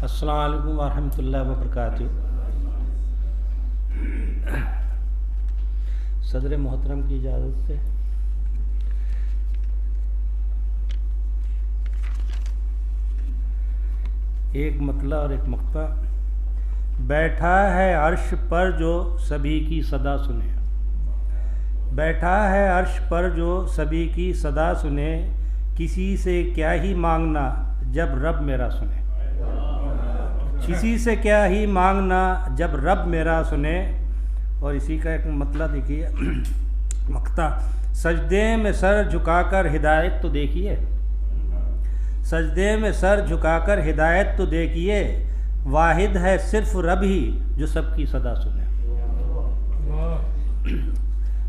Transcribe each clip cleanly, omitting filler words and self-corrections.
السلام علیکم ورحمۃ اللہ وبرکاتہ۔ صدر محترم کی اجازت سے ایک مطلع اور ایک مقطع۔ بیٹھا ہے عرش پر جو سبھی کی صدا سنے، بیٹھا ہے عرش پر جو سبھی کی صدا سنے، کسی سے کیا ہی مانگنا جب رب میرا سنے، کسی سے کیا ہی مانگنا جب رب میرا سنے۔ اور اسی کا ایک مطلب دیکھیے مقطع۔ سجدے میں سر جھکا کر ہدایت تو دیکھیے، سجدے میں سر جھکا کر ہدایت تو دیکھیے، واحد ہے صرف رب ہی جو سب کی صدا سنے۔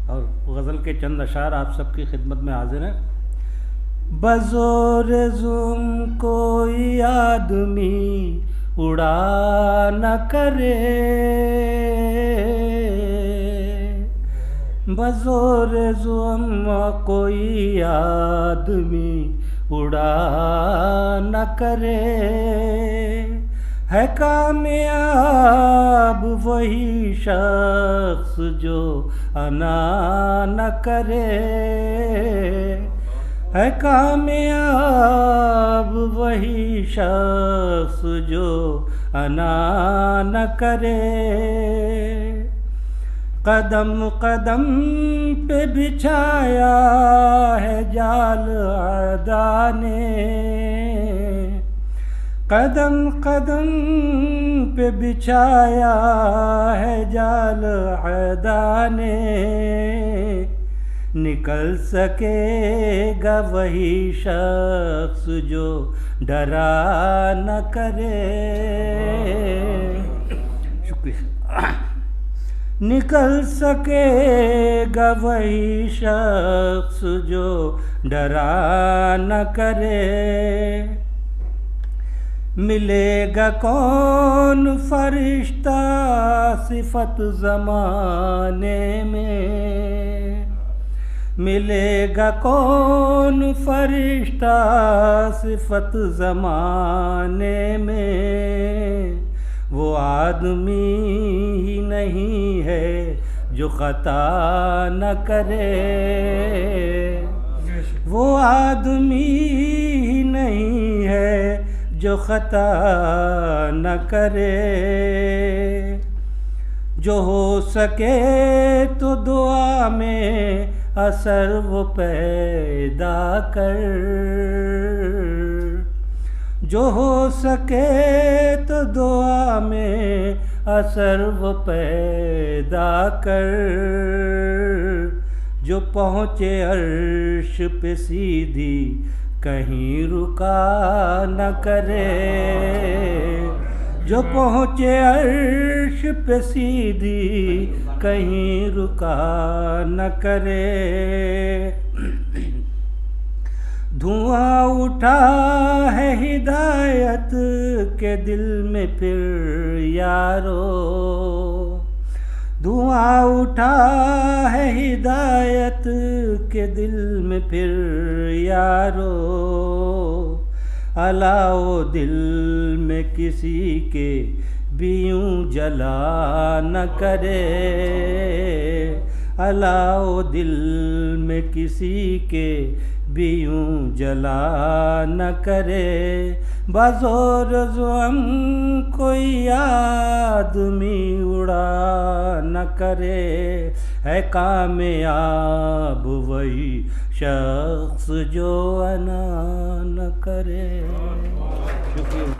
اور غزل کے چند اشعار آپ سب کی خدمت میں حاضر ہیں۔ بزور ظلم کوئی آدمی اڑا نہ کرے، بزور ظلم کوئی آدمی اڑا نہ کرے، ہے کامیاب وہی شخص جو انا نہ کرے، ہے کامیاب وہی شخص جو انا نہ کرے۔ قدم قدم پہ بچھایا ہے جال اعداء نے، قدم قدم پہ بچھایا ہے جال اعداء نے، نکل سکے گا وہی شخص جو ڈرا نہ کرے، شکریہ، نکل سکے گا وہی شخص جو ڈرا نہ کرے۔ ملے گا کون فرشتہ صفت زمانے میں، ملے گا کون فرشتہ صفت زمانے میں، وہ آدمی ہی نہیں ہے جو خطا نہ کرے، وہ آدمی ہی نہیں ہے جو خطا نہ کرے۔ جو ہو سکے تو دعا میں اثر وہ پیدا کر، جو ہو سکے تو دعا میں اثر وہ پیدا کر، جو پہنچے عرش پہ سیدھی کہیں رکا نہ کرے، جو پہنچے عرش پہ سیدھی کہیں رکا نہ کرے۔ دھواں اٹھا ہے ہدایت کے دل میں پھر یارو، دھواں اٹھا ہے ہدایت کے دل میں پھر یارو، الاؤ دل میں کسی کے بھی یوں جلا نہ کرے، الاؤ دل میں کسی کے بھی یوں جلا نہ کرے، بزور ظلم کوئی آدمی اڑا نہ کرے، ہے کامیاب وہی شخص جو انا نہ کرے۔